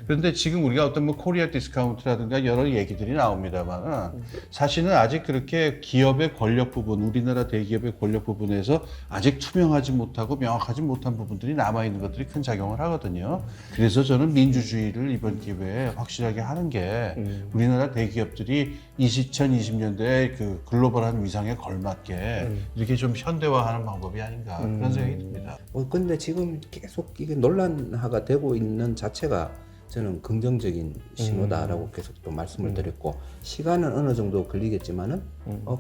그런데 지금 우리가 어떤 뭐 코리아 디스카운트라든가 여러 얘기들이 나옵니다만 사실은 아직 그렇게 기업의 권력 부분, 우리나라 대기업의 권력 부분에서 아직 투명하지 못하고 명확하지 못한 부분들이 남아있는 것들이 큰 작용을 하거든요. 그래서 저는 민주주의를 이번 기회에 확실하게 하는 게 우리나라 대기업들이 2020년대에 그 글로벌한 위상에 걸맞게 이렇게 좀 현대화하는 방법이 아닌가 그런 생각이 듭니다. 근데 지금 계속 이게 논란화가 되고 있는 자체가 저는 긍정적인 신호다라고 계속 또 말씀을 드렸고, 시간은 어느 정도 걸리겠지만은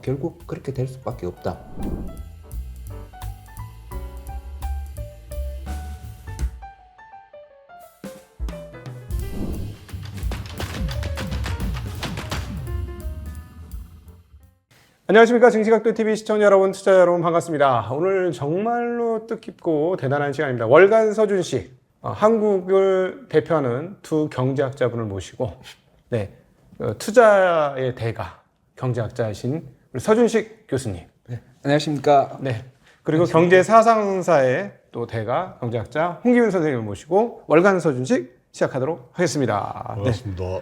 결국 그렇게 될 수밖에 없다. 안녕하십니까. 증시각도TV 시청자 여러분, 투자자 여러분 반갑습니다. 오늘 정말로 뜻깊고 대단한 시간입니다. 월간 서준식, 한국을 대표하는 두 경제학자분을 모시고 투자의 대가 경제학자이신 우리 서준식 교수님, 네. 안녕하십니까. 그리고 경제사상사의 또 대가 경제학자 홍기훈 선생님을 모시고 월간 서준식 시작하도록 하겠습니다. 반갑습니다.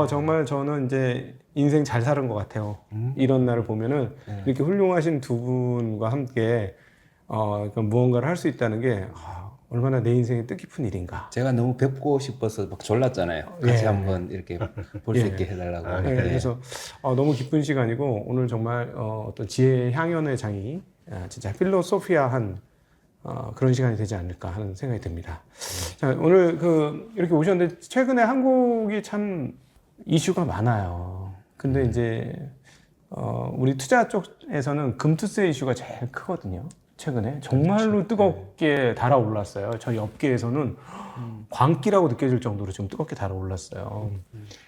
정말 저는 이제 인생 잘 사는 것 같아요. 이런 날을 보면은 이렇게 훌륭하신 두 분과 함께 무언가를 할 수 있다는 게 얼마나 내 인생의 뜻깊은 일인가. 제가 너무 뵙고 싶어서 막 졸랐잖아요. 같이 한번 이렇게 볼 수 있게 해달라고. 그래서 너무 기쁜 시간이고, 오늘 정말 어떤 지혜의 향연의 장이 진짜 필로소피아한 그런 시간이 되지 않을까 하는 생각이 듭니다. 자, 오늘 이렇게 오셨는데 최근에 한국이 참 이슈가 많아요. 근데 이제 우리 투자 쪽에서는 금투세 이슈가 제일 크거든요. 최근에 정말로 뜨겁게 달아올랐어요. 저희 업계에서는 광기라고 느껴질 정도로 지금 뜨겁게 달아올랐어요.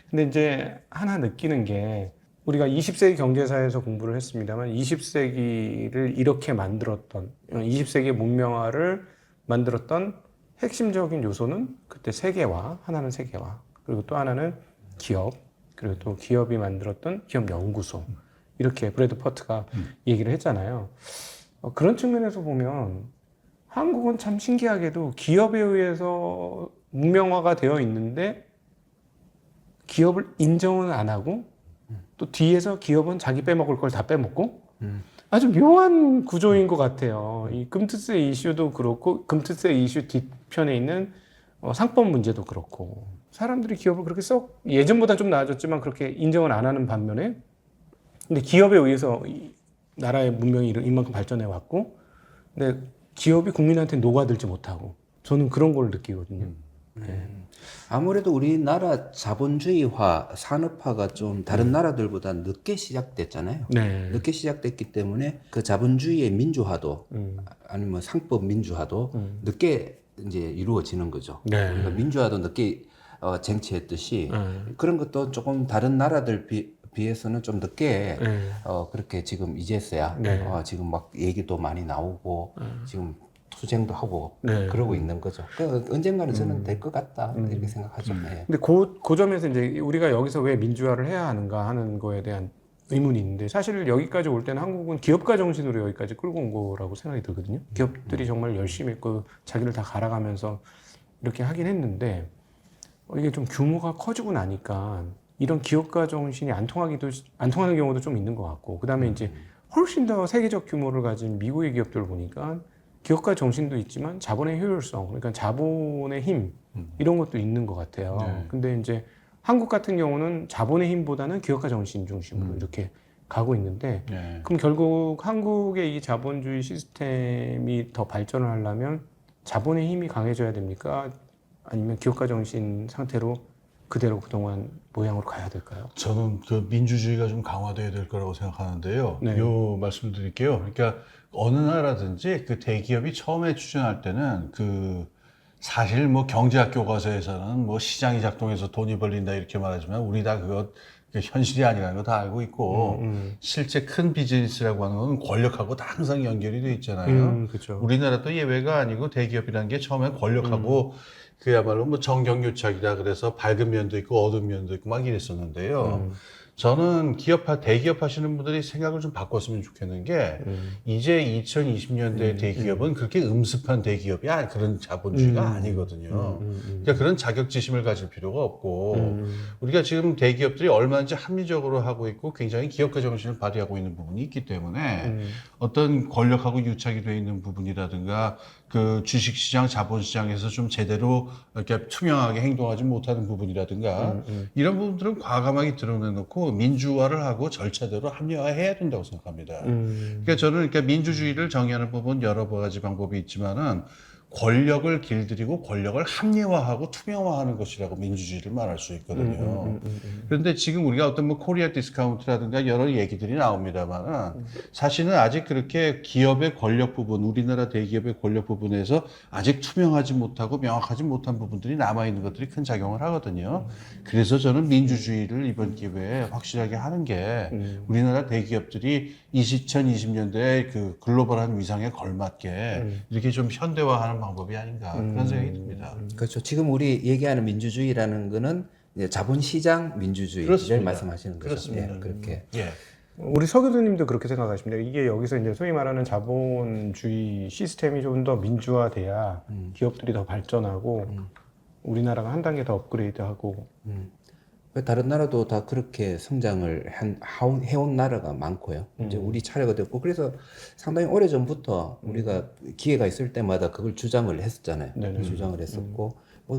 근데 이제 하나 느끼는 게, 우리가 20세기 경제사에서 공부를 했습니다만 20세기를 이렇게 만들었던, 20세기의 문명화를 만들었던 핵심적인 요소는 그때 세계화, 하나는 세계화, 그리고 또 하나는 기업, 그리고 또 기업이 만들었던 기업 연구소, 이렇게 브래드 퍼트가 얘기를 했잖아요. 그런 측면에서 보면 한국은 참 신기하게도 기업에 의해서 문명화가 되어 있는데 기업을 인정은 안 하고, 또 뒤에서 기업은 자기 빼먹을 걸 다 빼먹고, 아주 묘한 구조인 것 같아요. 이 금투세 이슈도 그렇고, 금투세 이슈 뒤편에 있는 상법 문제도 그렇고, 사람들이 기업을 그렇게 썩 예전보다 좀 나아졌지만 그렇게 인정을 안 하는 반면에, 근데 기업에 의해서 이 나라의 문명이 이만큼 발전해 왔고, 근데 기업이 국민한테 녹아들지 못하고, 저는 그런 걸 느끼거든요. 아무래도 우리나라 자본주의화, 산업화가 좀 다른 나라들보다 늦게 시작됐잖아요. 늦게 시작됐기 때문에 그 자본주의의 민주화도 아니면 상법 민주화도 늦게 이제 이루어지는 거죠. 그러니까 민주화도 늦게 쟁취했듯이 그런 것도 조금 다른 나라들 비해서는 좀 늦게 그렇게 지금 이제서야 지금 막 얘기도 많이 나오고 지금 투쟁도 하고 그러고 있는 거죠. 언젠가는 저는 될 것 같다 이렇게 생각하죠. 근데 그 점에서 이제 우리가 여기서 왜 민주화를 해야 하는가 하는 거에 대한 의문이 있는데, 사실 여기까지 올 때는 한국은 기업가 정신으로 여기까지 끌고 온 거라고 생각이 들거든요. 기업들이 정말 열심히 했고 자기를 다 갈아가면서 이렇게 하긴 했는데, 이게 좀 규모가 커지고 나니까 이런 기업가 정신이 안 통하는 경우도 좀 있는 것 같고, 그 다음에 이제 훨씬 더 세계적 규모를 가진 미국의 기업들을 보니까 기업가 정신도 있지만 자본의 효율성, 그러니까 자본의 힘, 이런 것도 있는 것 같아요. 근데 이제 한국 같은 경우는 자본의 힘보다는 기업가 정신 중심으로 이렇게 가고 있는데, 그럼 결국 한국의 이 자본주의 시스템이 더 발전을 하려면 자본의 힘이 강해져야 됩니까? 아니면 기업가 정신 상태로 그대로 그동안 모양으로 가야 될까요? 저는 그 민주주의가 좀 강화돼야 될 거라고 생각하는데요. 요 말씀을 드릴게요. 그러니까 어느 나라든지 그 대기업이 처음에 추진할 때는 사실 뭐 경제학 교과서에서는 뭐 시장이 작동해서 돈이 벌린다 이렇게 말하지만 우리 다 그거 현실이 아니라는 거 다 알고 있고 실제 큰 비즈니스라고 하는 건 권력하고 다 항상 연결이 돼 있잖아요. 그렇죠. 우리나라도 예외가 아니고 대기업이라는 게 처음에 권력하고 그야말로 뭐 정경유착이다 그래서 밝은 면도 있고 어두운 면도 있고 막 이랬었는데요. 저는 대기업 하시는 분들이 생각을 좀 바꿨으면 좋겠는 게 이제 2020년대 대기업은 그렇게 음습한 대기업이 그런 자본주의가 아니거든요. 그러니까 그런 자격지심을 가질 필요가 없고 우리가 지금 대기업들이 얼마든지 합리적으로 하고 있고 굉장히 기업가 정신을 발휘하고 있는 부분이 있기 때문에 어떤 권력하고 유착이 되어 있는 부분이라든가 그 주식시장, 자본시장에서 좀 제대로 이렇게 투명하게 행동하지 못하는 부분이라든가 이런 부분들은 과감하게 드러내놓고 민주화를 하고 절차대로 합리화해야 된다고 생각합니다. 그러니까 저는 민주주의를 정의하는 부분 여러 가지 방법이 있지만은 권력을 길들이고 권력을 합리화하고 투명화하는 것이라고 민주주의를 말할 수 있거든요. 그런데 지금 우리가 어떤 코리아 디스카운트라든가 여러 얘기들이 나옵니다만은 사실은 아직 그렇게 기업의 권력 부분, 우리나라 대기업의 권력 부분에서 아직 투명하지 못하고 명확하지 못한 부분들이 남아있는 것들이 큰 작용을 하거든요. 그래서 저는 민주주의를 이번 기회에 확실하게 하는 게 우리나라 대기업들이 2020년대에 그 글로벌한 위상에 걸맞게 이렇게 좀 현대화하는 방법이 아닌가 그런 생각이 듭니다. 그렇죠. 지금 우리 얘기하는 민주주의라는 거는 이제 자본시장 민주주의를 그렇습니다. 말씀하시는 거죠. 그렇습니다. 예, 그렇게. 예. 우리 서 교수님도 그렇게 생각하십니다. 이게 여기서 이제 소위 말하는 자본주의 시스템이 좀 더 민주화돼야 기업들이 더 발전하고 우리나라가 한 단계 더 업그레이드하고. 다른 나라도 다 그렇게 성장을 해온 나라가 많고요. 이제 우리 차례가 됐고, 그래서 상당히 오래 전부터 우리가 기회가 있을 때마다 그걸 주장을 했었잖아요. 주장을 했었고,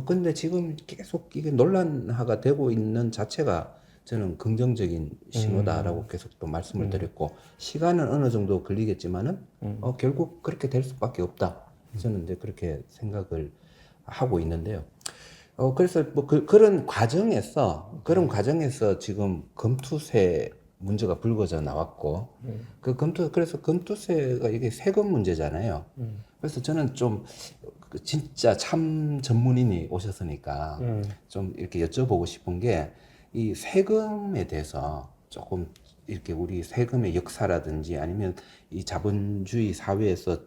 근데 지금 계속 이게 논란화가 되고 있는 자체가 저는 긍정적인 신호다라고 계속 또 말씀을 드렸고, 시간은 어느 정도 걸리겠지만은 결국 그렇게 될 수밖에 없다. 저는 이제 그렇게 생각을 하고 있는데요. 그래서 뭐 그런 과정에서 지금 검투세 문제가 불거져 나왔고, 그래서 검투세가 이게 세금 문제잖아요. 그래서 저는 좀 진짜 참 전문인이 오셨으니까 좀 이렇게 여쭤보고 싶은 게 이 세금에 대해서 조금 이렇게 우리 세금의 역사라든지 아니면 이 자본주의 사회에서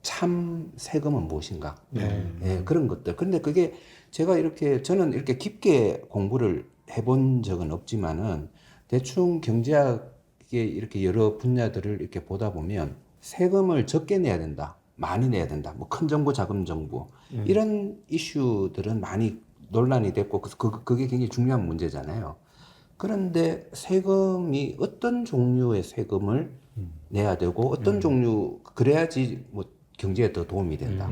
참 세금은 무엇인가? 예, 그런 것들. 근데 그게 저는 이렇게 깊게 공부를 해본 적은 없지만은 대충 경제학의 이렇게 여러 분야들을 이렇게 보다 보면 세금을 적게 내야 된다, 많이 내야 된다, 뭐 큰 정부, 작은 정부 이런 이슈들은 많이 논란이 됐고 그게 굉장히 중요한 문제잖아요. 그런데 세금이 어떤 종류의 세금을 내야 되고 어떤 종류 그래야지 뭐 경제에 더 도움이 된다.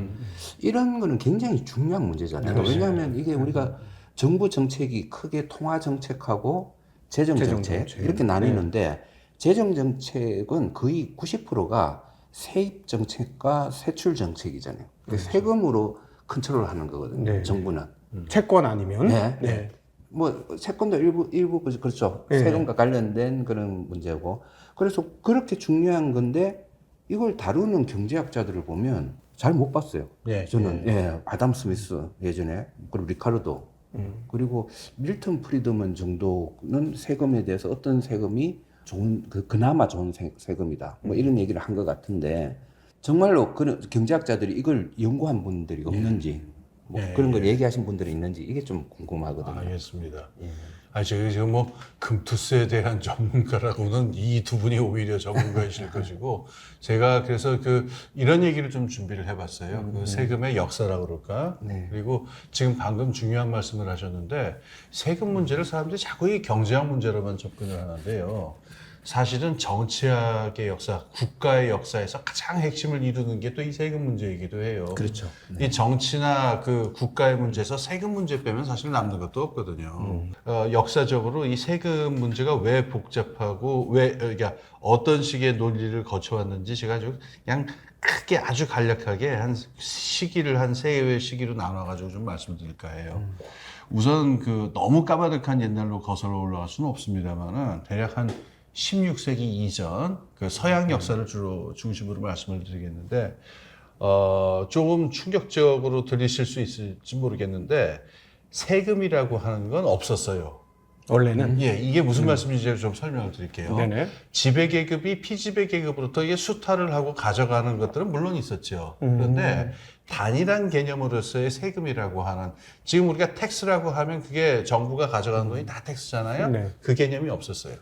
이런 거는 굉장히 중요한 문제잖아요. 왜냐하면 이게 우리가 정부 정책이 크게 통화 정책하고 재정 정책 이렇게 나뉘는데 재정 정책은 거의 90%가 세입 정책과 세출 정책이잖아요. 세금으로 컨트롤하는 거거든요. 정부는 채권 아니면 뭐 채권도 일부 그렇죠. 세금과 관련된 그런 문제고. 그래서 그렇게 중요한 건데 이걸 다루는 경제학자들을 보면 잘 못 봤어요. 저는 아담 스미스 예전에 그리고 리카르도 그리고 밀턴 프리드먼 정도는 세금에 대해서 어떤 세금이 좋은 그나마 좋은 세금이다. 뭐 이런 얘기를 한 것 같은데 정말로 그런 경제학자들이 이걸 연구한 분들이 없는지 뭐 그런 걸 얘기하신 분들이 있는지 이게 좀 궁금하거든요. 알겠습니다. 저희 지금 뭐 금투세에 대한 전문가라고는 이 두 분이 오히려 전문가이실 것이고 제가 그래서 이런 얘기를 좀 준비를 해봤어요. 그 세금의 역사라고 그럴까? 그리고 지금 방금 중요한 말씀을 하셨는데 세금 문제를 사람들이 자꾸 이 경제학 문제로만 접근을 하는데요. 사실은 정치학의 역사, 국가의 역사에서 가장 핵심을 이루는 게 또 이 세금 문제이기도 해요. 그렇죠. 이 정치나 국가의 문제에서 세금 문제 빼면 사실 남는 것도 없거든요. 역사적으로 이 세금 문제가 왜 복잡하고 그러니까 어떤 식의 논리를 거쳐왔는지 제가 그냥 크게 아주 간략하게 한 세 개의 시기로 나눠가지고 좀 말씀드릴까 해요. 우선 너무 까마득한 옛날로 거슬러 올라갈 수는 없습니다만은 대략 한 16세기 이전 서양 역사를 주로 중심으로 말씀을 드리겠는데 조금 충격적으로 들리실 수 있을지 모르겠는데 세금이라고 하는 건 없었어요. 원래는 이게 무슨 말씀인지 좀 설명을 드릴게요. 지배계급이 피지배계급으로부터 이게 수탈을 하고 가져가는 것들은 물론 있었죠. 그런데 단일한 개념으로서의 세금이라고 하는, 지금 우리가 텍스라고 하면 그게 정부가 가져가는 돈이 다 텍스잖아요. 네. 그 개념이 없었어요.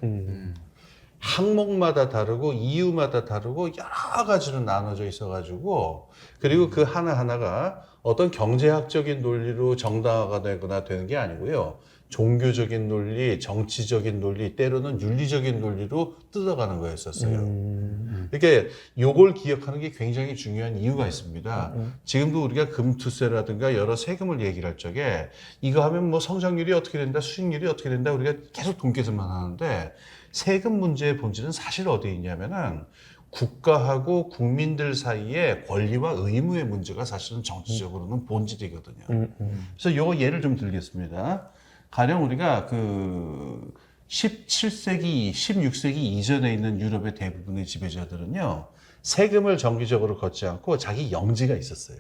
항목마다 다르고 이유마다 다르고 여러 가지로 나눠져 있어가지고, 그리고 그 하나하나가 어떤 경제학적인 논리로 정당화가 되거나 되는 게 아니고요. 종교적인 논리, 정치적인 논리, 때로는 윤리적인 논리로 뜯어가는 거였었어요. 이렇게 요걸 기억하는 게 굉장히 중요한 이유가 있습니다. 지금도 우리가 금투세라든가 여러 세금을 얘기를 할 적에 이거 하면 뭐 성장률이 어떻게 된다, 수익률이 어떻게 된다, 우리가 계속 돈깨서만 하는데, 세금 문제의 본질은 사실 어디에 있냐면은 국가하고 국민들 사이에 권리와 의무의 문제가 사실은 정치적으로는 본질이거든요. 그래서 요 예를 좀 들겠습니다. 가령 우리가 그 17세기, 16세기 이전에 있는 유럽의 대부분의 지배자들은요, 세금을 정기적으로 걷지 않고 자기 영지가 있었어요.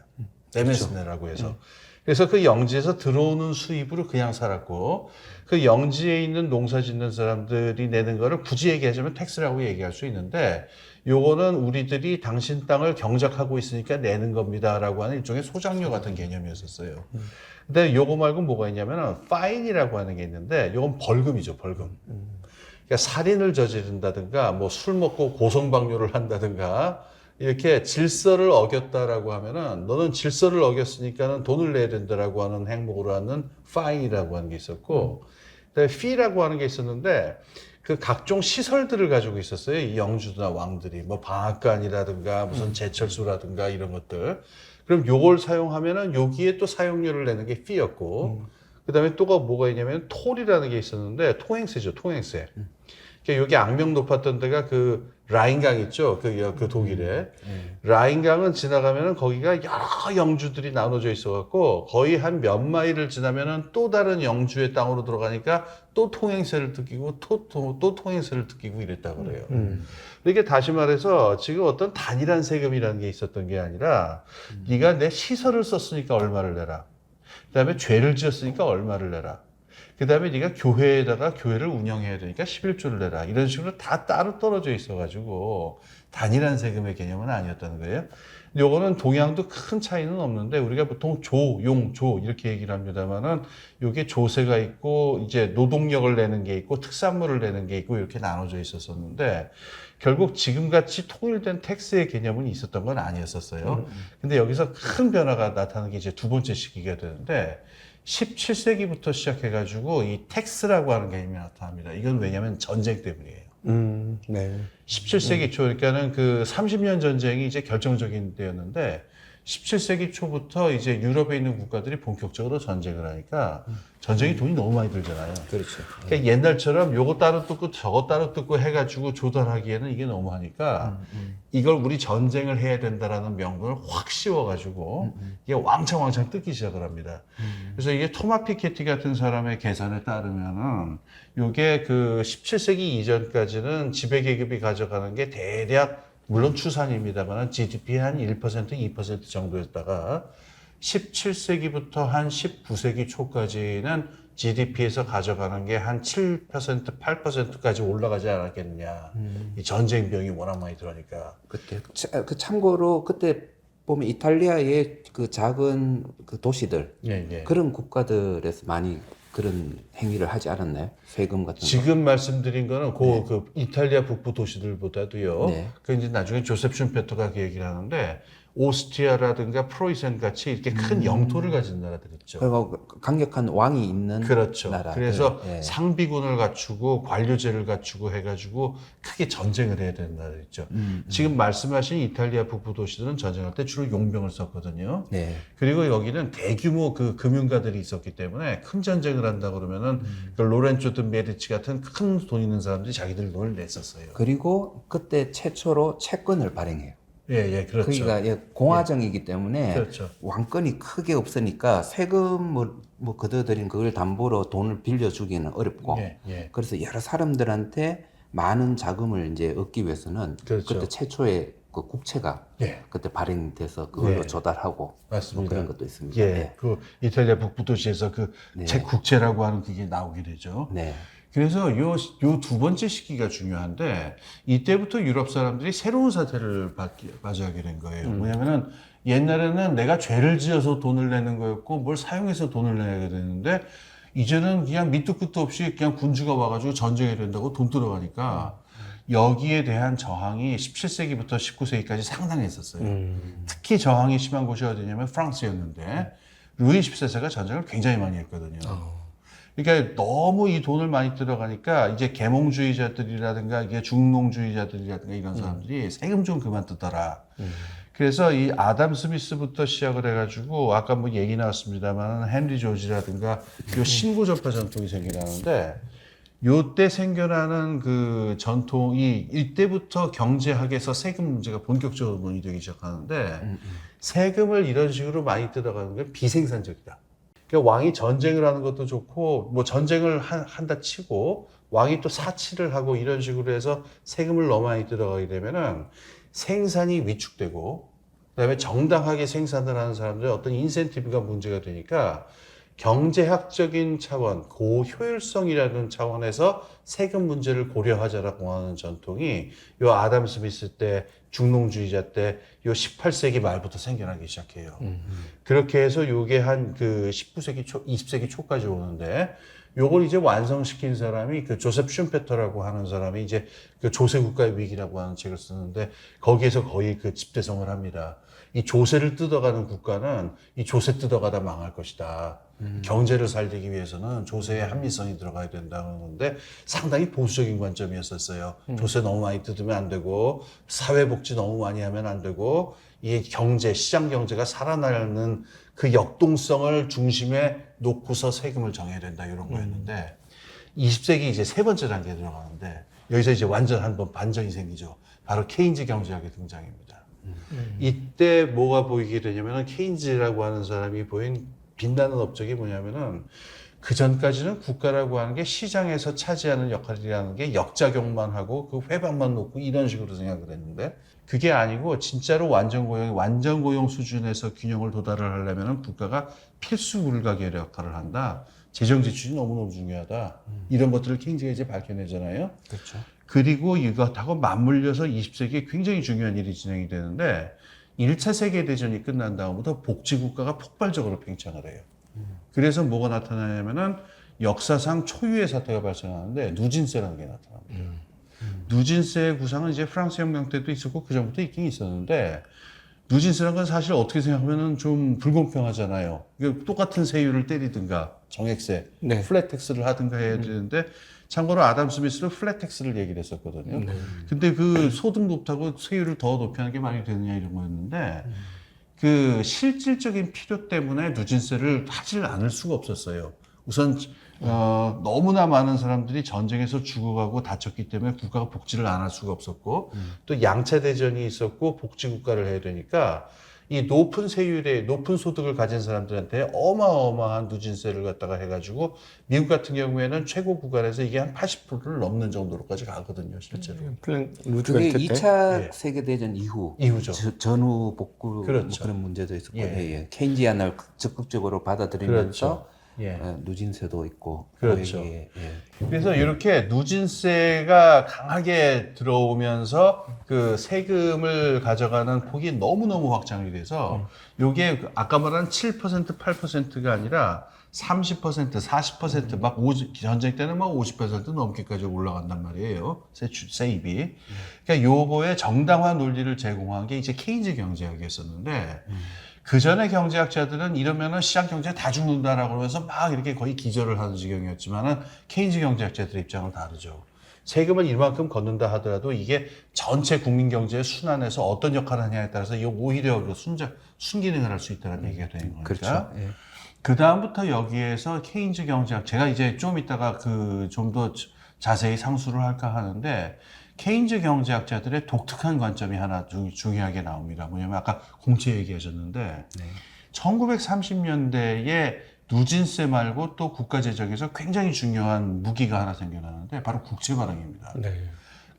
레메스네라고 해서. 그래서 그 영지에서 들어오는 수입으로 그냥 살았고, 그 영지에 있는 농사 짓는 사람들이 내는 거를 굳이 얘기하자면 텍스라고 얘기할 수 있는데, 요거는 우리들이 당신 땅을 경작하고 있으니까 내는 겁니다라고 하는 일종의 소장료 같은 개념이었었어요. 근데 요거 말고 뭐가 있냐면은 파인이라고 하는 게 있는데, 요건 벌금이죠, 벌금. 그러니까 살인을 저지른다든가 뭐 술 먹고 고성방뇨를 한다든가 이렇게 질서를 어겼다라고 하면은 너는 질서를 어겼으니까는 돈을 내야 된다라고 하는 행목으로 하는 파인이라고 하는 게 있었고, 그다음에 fee라고 하는 게 있었는데, 그 각종 시설들을 가지고 있었어요. 이 영주나 왕들이 뭐 방앗간이라든가 무슨 제철소라든가 이런 것들. 그럼 요걸 사용하면은 여기에 또 사용료를 내는 게 fee였고, 그다음에 또가 뭐가 있냐면 톨이라는 게 있었는데, 통행세죠, 통행세. 그러니까 여기 악명 높았던 데가 그 라인강 있죠, 그 독일에. 라인강은 지나가면은 거기가 여러 영주들이 나눠져 있어갖고 거의 한 몇 마일을 지나면은 또 다른 영주의 땅으로 들어가니까 또 통행세를 뜯기고 또 통행세를 뜯기고 이랬다고 그래요. 이게 다시 말해서 지금 어떤 단일한 세금이라는 게 있었던 게 아니라, 네가 내 시설을 썼으니까 얼마를 내라. 그다음에 죄를 지었으니까 얼마를 내라. 그 다음에 네가 교회에다가 교회를 운영해야 되니까 11조를 내라. 이런 식으로 다 따로 떨어져 있어가지고 단일한 세금의 개념은 아니었다는 거예요. 요거는 동양도 큰 차이는 없는데, 우리가 보통 조, 용, 조 이렇게 얘기를 합니다만은, 요게 조세가 있고 이제 노동력을 내는 게 있고 특산물을 내는 게 있고 이렇게 나눠져 있었었는데, 결국 지금같이 통일된 텍스의 개념은 있었던 건 아니었었어요. 근데 여기서 큰 변화가 나타나는 게 이제 두 번째 시기가 되는데, 17세기부터 시작해가지고 이 텍스라고 하는 개념이 나타납니다. 이건 왜냐하면 전쟁 때문이에요. 네. 17세기 초, 그러니까는 그 30년 전쟁이 이제 결정적인 때였는데, 17세기 초부터 이제 유럽에 있는 국가들이 본격적으로 전쟁을 하니까 전쟁이 돈이 너무 많이 들잖아요. 그렇죠. 그러니까 옛날처럼 요거 따로 뜯고 저거 따로 뜯고 해가지고 조달하기에는 이게 너무 하니까 이걸 우리 전쟁을 해야 된다라는 명분을 확 씌워가지고 이게 왕창 뜯기 시작을 합니다. 그래서 이게 토마 피케티 같은 사람의 계산에 따르면은 요게 그 17세기 이전까지는 지배계급이 가져가는 게 대략, 물론 추산입니다만 GDP의 한 1%, 2% 정도였다가 17세기부터 한 19세기 초까지는 GDP에서 가져가는 게 한 7%, 8%까지 올라가지 않았겠느냐. 이 전쟁 비용이 워낙 많이 들어가니까. 그때 그 참고로 그때 보면 이탈리아의 그 작은 그 도시들, 예. 그런 국가들에서 많이 그런 행위를 하지 않았나요? 세금 같은 거. 지금 말씀드린 거는 그 이탈리아 북부 도시들보다도요. 네. 그 이제 나중에 조셉 슌페터가 그 얘기를 하는데, 오스트리아라든가 프로이센 같이 이렇게 큰 영토를 가진 나라들 있죠. 그리고 강력한 왕이 있는 그렇죠. 나라. 그래서 예. 상비군을 갖추고 관료제를 갖추고 해가지고 크게 전쟁을 해야 되는 나라 있죠. 지금 말씀하신 이탈리아 북부 도시들은 전쟁할 때 주로 용병을 썼거든요. 네. 그리고 여기는 대규모 그 금융가들이 있었기 때문에 큰 전쟁을 한다 그러면은 그 로렌조 드 메디치 같은 큰 돈 있는 사람들이 자기들 돈을 냈었어요. 그리고 그때 최초로 채권을 발행해요. 예, 그렇죠. 그러니까 공화정이기 때문에 그렇죠. 왕권이 크게 없으니까 세금을 뭐 거둬들인 그걸 담보로 돈을 빌려주기는 어렵고, 예. 그래서 여러 사람들한테 많은 자금을 이제 얻기 위해서는 그렇죠. 그때 최초의 그 국채가 예. 그때 발행돼서 그걸로 예. 조달하고 맞습니다. 뭐 그런 것도 있습니다. 예, 네. 그 이탈리아 북부 도시에서 그 네. 국채라고 하는 그게 나오게 되죠. 네. 그래서 요 두 번째 시기가 중요한데, 이때부터 유럽 사람들이 새로운 사태를 맞이하게 된 거예요. 뭐냐면은 옛날에는 내가 죄를 지어서 돈을 내는 거였고 뭘 사용해서 돈을 내야 되는데 이제는 그냥 밑도 끝도 없이 그냥 군주가 와가지고 전쟁이 된다고 돈 들어가니까 여기에 대한 저항이 17세기부터 19세기까지 상당했었어요. 특히 저항이 심한 곳이 어디냐면 프랑스였는데 루이 14세가 전쟁을 굉장히 많이 했거든요. 그러니까 너무 이 돈을 많이 들어가니까 이제 계몽주의자들이라든가 이게 중농주의자들이라든가 이런 사람들이 세금 좀 그만 뜯어라. 그래서 이 아담 스미스부터 시작을 해가지고 아까 뭐 얘기 나왔습니다만 헨리 조지라든가 요 신고접화 전통이 생겨나는데 요때 생겨나는 그 전통이 이때부터 경제학에서 세금 문제가 본격적으로 논의되기 시작하는데 세금을 이런 식으로 많이 뜯어가는 게 비생산적이다. 그러니까 왕이 전쟁을 하는 것도 좋고 뭐 전쟁을 한다 치고 왕이 또 사치를 하고 이런 식으로 해서 세금을 너무 많이 들어가게 되면은 생산이 위축되고 그다음에 정당하게 생산을 하는 사람들의 어떤 인센티브가 문제가 되니까 경제학적인 차원, 고효율성이라는 차원에서 세금 문제를 고려하자라고 하는 전통이 요 아담 스미스 때 중농주의자 때 요 18세기 말부터 생겨나기 시작해요. 그렇게 해서 요게 한 그 19세기 초, 20세기 초까지 오는데 요걸 이제 완성시킨 사람이 그 조셉 슌페터라고 하는 사람이 이제 그 조세 국가의 위기라고 하는 책을 쓰는데 거기에서 거의 그 집대성을 합니다. 이 조세를 뜯어가는 국가는 이 조세 뜯어가다 망할 것이다. 경제를 살리기 위해서는 조세의 합리성이 들어가야 된다는 건데 상당히 보수적인 관점이었었어요. 조세 너무 많이 뜯으면 안 되고 사회복지 너무 많이 하면 안 되고 이 경제, 시장 경제가 살아나는 그 역동성을 중심에 놓고서 세금을 정해야 된다 이런 거였는데 20세기 이제 세 번째 단계에 들어가는데 여기서 이제 완전 한번 반전이 생기죠. 바로 케인즈 경제학의 등장입니다. 이때 뭐가 보이게 되냐면은 케인즈라고 하는 사람이 보인 빛나는 업적이 뭐냐면은 그 전까지는 국가라고 하는 게 시장에서 차지하는 역할이라는 게 역작용만 하고 그 회방만 놓고 이런 식으로 생각을 했는데 그게 아니고 진짜로 완전 고용 수준에서 균형을 도달을 하려면은 국가가 필수 물가계의 역할을 한다. 재정 지출이 너무너무 중요하다. 이런 것들을 케인즈가 이제 밝혀내잖아요. 그렇죠. 그리고 이것하고 맞물려서 20세기에 굉장히 중요한 일이 진행이 되는데 1차 세계대전이 끝난 다음부터 복지국가가 폭발적으로 팽창을 해요. 그래서 뭐가 나타나냐면은 역사상 초유의 사태가 발생하는데 누진세라는 게 나타납니다. 누진세의 구상은 이제 프랑스 혁명 때도 있었고 그 전부터 있긴 있었는데 누진세라는 건 사실 어떻게 생각하면은 좀 불공평하잖아요. 똑같은 세율을 때리든가 정액세, 네. 플랫텍스를 하든가 해야 되는데 참고로 아담 스미스는 플랫텍스를 얘기를 했었거든요. 근데 그 소득 높다고 세율을 더 높이는 게 말이 되느냐 이런 거였는데 그 실질적인 필요 때문에 누진세를 하질 않을 수가 없었어요. 우선 너무나 많은 사람들이 전쟁에서 죽어가고 다쳤기 때문에 국가가 복지를 안 할 수가 없었고 또 양차 대전이 있었고 복지 국가를 해야 되니까 이 높은 세율에 높은 소득을 가진 사람들한테 어마어마한 누진세를 갖다가 해가지고 미국 같은 경우에는 최고 구간에서 이게 한 80%를 넘는 정도로까지 가거든요, 실제로. 그게 그게 2차 예. 세계대전 이후죠. 전후 복구 그렇죠. 뭐 그런 문제도 있었고 예. 예. 케인지안을 적극적으로 받아들이면서 그렇죠. 예. 누진세도 있고 그렇죠. 거기에, 예. 그래서 이렇게 누진세가 강하게 들어오면서 그 세금을 가져가는 폭이 너무너무 확장이 돼서 요게 아까 말한 7%, 8%가 아니라 30%, 40%, 막 전쟁 때는 막 50% 넘게까지 올라간단 말이에요. 세입이. 그러니까 요거의 정당화 논리를 제공한 게 이제 케인즈 경제학이었었는데 그 전에 경제학자들은 이러면은 시장 경제 다 죽는다라고 그러면서 막 이렇게 거의 기절을 하는 지경이었지만은 케인즈 경제학자들의 입장은 다르죠. 세금을 이만큼 걷는다 하더라도 이게 전체 국민 경제의 순환에서 어떤 역할을 하냐에 따라서 이 오히려 순기능을 할 수 있다는 얘기가 되는 거니까. 그렇죠. 예. 그 다음부터 여기에서 케인즈 경제학 제가 이제 좀 이따가 그 좀 더 자세히 상수를 할까 하는데. 케인즈 경제학자들의 독특한 관점이 하나 중요하게 나옵니다. 뭐냐면 아까 공채 얘기하셨는데 1930년대에 누진세 말고 또 국가재정에서 굉장히 중요한 무기가 하나 생겨나는데 바로 국채발행입니다. 네.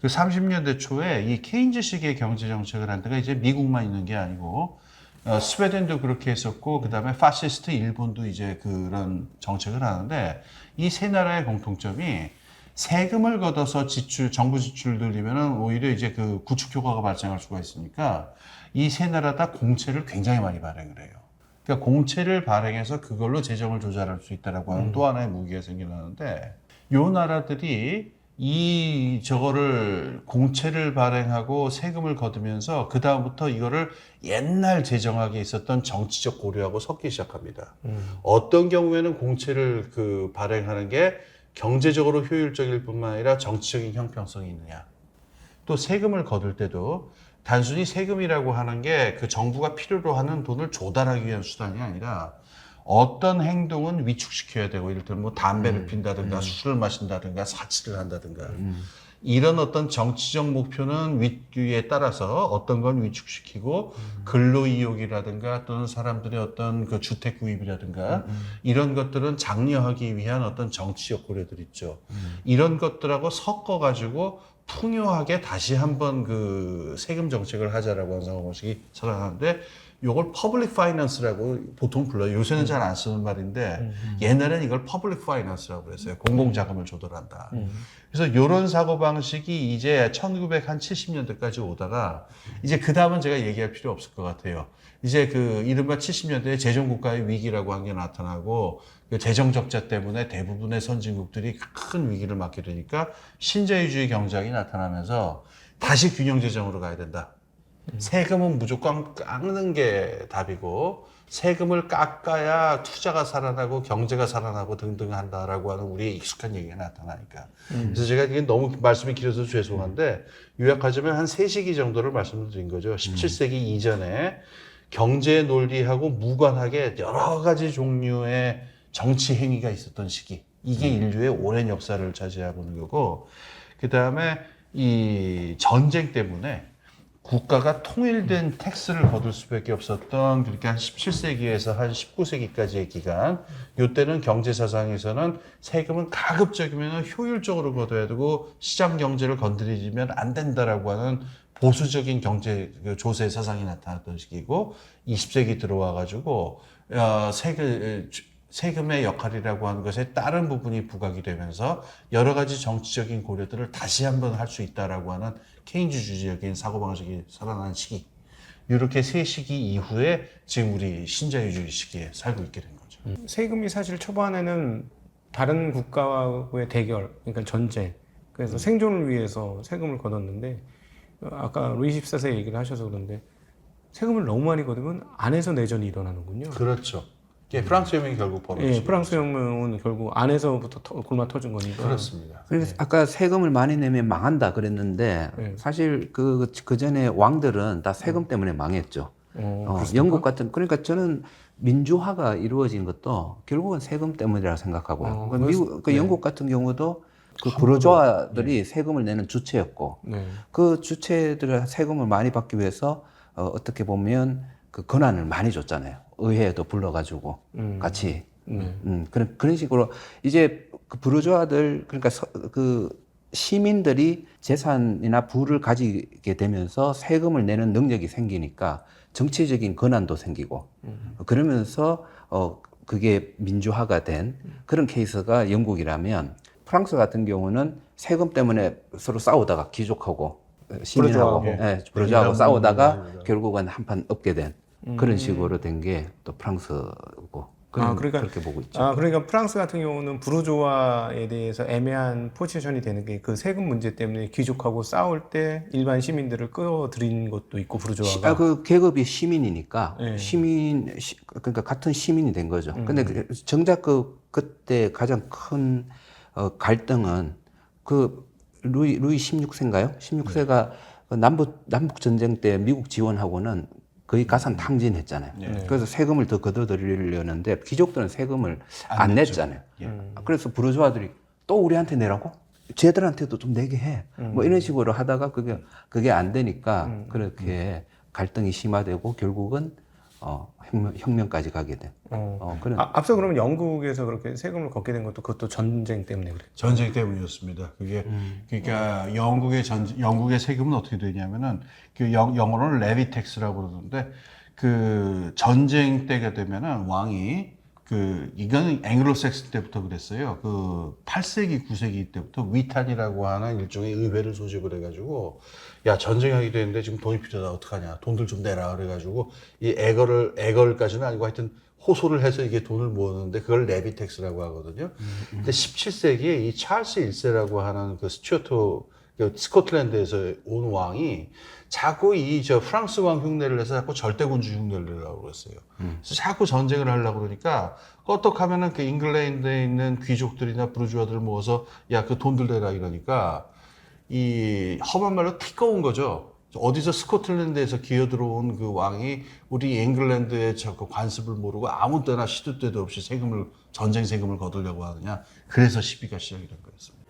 그 30년대 초에 이 케인즈식의 경제정책을 한 데가 이제 미국만 있는 게 아니고 스웨덴도 그렇게 했었고 그 다음에 파시스트 일본도 이제 그런 정책을 하는데 이 세 나라의 공통점이 세금을 걷어서 정부 지출을 늘리면은 오히려 이제 그 구축 효과가 발생할 수가 있으니까 이 세 나라 다 공채를 굉장히 많이 발행을 해요. 그러니까 공채를 발행해서 그걸로 재정을 조달할 수 있다라고 하는 또 하나의 무기가 생겨나는데 요 나라들이 저거를 공채를 발행하고 세금을 거두면서 그 다음부터 이거를 옛날 재정학에 있었던 정치적 고려하고 섞기 시작합니다. 어떤 경우에는 공채를 발행하는 게 경제적으로 효율적일 뿐만 아니라 정치적인 형평성이 있느냐. 또 세금을 거둘 때도 단순히 세금이라고 하는 게 그 정부가 필요로 하는 돈을 조달하기 위한 수단이 아니라 어떤 행동은 위축시켜야 되고, 이를테면 뭐 담배를 핀다든가 술을 마신다든가 사치를 한다든가 이런 어떤 정치적 목표는 위에 따라서 어떤 건 위축시키고 근로이용이라든가 또는 사람들의 어떤 그 주택 구입이라든가 이런 것들은 장려하기 위한 어떤 정치적 고려들 있죠. 이런 것들하고 섞어가지고 풍요하게 다시 한번 그 세금 정책을 하자라고 하는 사고방식이 살아나는데 요걸 퍼블릭 파이낸스라고 보통 불러요. 요새는 잘 안 쓰는 말인데 옛날에는 이걸 퍼블릭 파이낸스라고 그랬어요. 공공자금을 조달한다. 그래서 이런 사고방식이 이제 1970년대까지 오다가 이제 그 다음은 제가 얘기할 필요 없을 것 같아요. 이제 그 이른바 70년대에 재정국가의 위기라고 한 게 나타나고 그 재정 적자 때문에 대부분의 선진국들이 큰 위기를 맞게 되니까 신자유주의 경제학이 나타나면서 다시 균형 재정으로 가야 된다. 세금은 무조건 깎는 게 답이고 세금을 깎아야 투자가 살아나고 경제가 살아나고 등등 한다라고 하는 우리의 익숙한 얘기가 나타나니까. 그래서 제가 이게 너무 말씀이 길어서 죄송한데 요약하자면 한 3시기 정도를 말씀을 드린 거죠. 17세기 이전에 경제 논리하고 무관하게 여러 가지 종류의 정치 행위가 있었던 시기. 이게 인류의 오랜 역사를 차지하고 있는 거고, 그 다음에 이 전쟁 때문에 국가가 통일된 텍스를 거둘 수밖에 없었던, 그렇게 한 17세기에서 한 19세기까지의 기간, 이때는 경제사상에서는 세금은 가급적이면 효율적으로 걷어야 되고 시장 경제를 건드리면 안 된다라고 하는 보수적인 경제 조세 사상이 나타났던 시기고, 20세기 들어와가지고 세금의 역할이라고 하는 것에 다른 부분이 부각이 되면서 여러 가지 정치적인 고려들을 다시 한번 할 수 있다라고 하는 케인즈주의적인 사고방식이 살아난 시기. 이렇게 세 시기 이후에 지금 우리 신자유주의 시기에 살고 있게 된 거죠. 세금이 사실 초반에는 다른 국가와의 대결, 그러니까 전쟁, 그래서 생존을 위해서 세금을 걷었는데, 아까 루이 14세 얘기를 하셔서 그런데 세금을 너무 많이 걷으면 안에서 내전이 일어나는군요. 그렇죠. 예, 프랑스 혁명이 결국 벌어졌죠. 예, 프랑스 혁명은 결국 안에서부터 골마 터진 거니까. 그렇습니다. 그래서 아까 세금을 많이 내면 망한다 그랬는데 사실 그 전에 왕들은 다 세금 때문에 망했죠. 영국 같은, 그러니까 저는 민주화가 이루어진 것도 결국은 세금 때문이라고 생각하고요. 영국 같은 경우도 그 부르주아들이 세금을 내는 주체였고, 그 주체들의 세금을 많이 받기 위해서 어떻게 보면 그 권한을 많이 줬잖아요. 의회에도 불러가지고 같이. 그런 식으로 이제 그 부르주아들, 그러니까 그 시민들이 재산이나 부를 가지게 되면서 세금을 내는 능력이 생기니까 정치적인 권한도 생기고, 그러면서 그게 민주화가 된 그런 케이스가 영국이라면, 프랑스 같은 경우는 세금 때문에 서로 싸우다가 귀족하고 시민하고 부르주아하고 싸우다가 결국은 한판 엎게 된 그런 식으로 된 게 또 프랑스고, 그러니까, 그렇게 보고 있죠. 그러니까 프랑스 같은 경우는 부르주아에 대해서 애매한 포지션이 되는 게 그 세금 문제 때문에 귀족하고 싸울 때 일반 시민들을 끌어들인 것도 있고, 부르주아가. 그 계급이 시민이니까 네. 그러니까 같은 시민이 된 거죠. 근데 정작 그때 가장 큰 갈등은 그 루이 16세인가요? 16세가 남북 전쟁 때 미국 지원하고는 거의 가산 탕진했잖아요. 그래서 세금을 더 걷어들이려는데 귀족들은 세금을 안 냈잖아요. 그래서 부르주아들이 또 우리한테 내라고? 쟤들한테도 좀 내게 해. 뭐 이런 식으로 하다가 그게 안 되니까 그렇게 갈등이 심화되고 결국은 혁명까지 가게 된. 그런. 앞서 그러면 영국에서 그렇게 세금을 걷게 된 것도 그것도 전쟁 때문에 그래요? 전쟁 때문이었습니다. 그게 그러니까 영국의 세금은 어떻게 되냐면은 그 영어로는 레비 텍스라고 그러는데, 그 전쟁 때가 되면은 왕이 이거는 앵글로색슨 때부터 그랬어요. 8세기, 9세기 때부터 위탄이라고 하는 일종의 의회를 소집을 해가지고, 야, 전쟁하게 되는데 지금 돈이 필요하다. 어떡하냐. 돈들 좀 내라. 그래가지고, 이 애걸까지는 아니고 하여튼 호소를 해서 이게 돈을 모으는데 그걸 레비텍스라고 하거든요. 근데 17세기에 이 찰스 1세라고 하는 스코틀랜드에서 온 왕이 자꾸 프랑스 왕 흉내를 내서 자꾸 절대군주 흉내를 내려고 그랬어요. 그래서 자꾸 전쟁을 하려고 그러니까 어떡하면은 그 잉글랜드에 있는 귀족들이나 부르주아들을 모아서 야, 그 돈들 내라 이러니까 이 험한 말로 티꺼운 거죠. 어디서 스코틀랜드에서 기어들어온 그 왕이 우리 잉글랜드의 그 관습을 모르고 아무 때나 시도 때도 없이 전쟁 세금을 거두려고 하느냐. 그래서 시비가 시작이 된 거였습니다.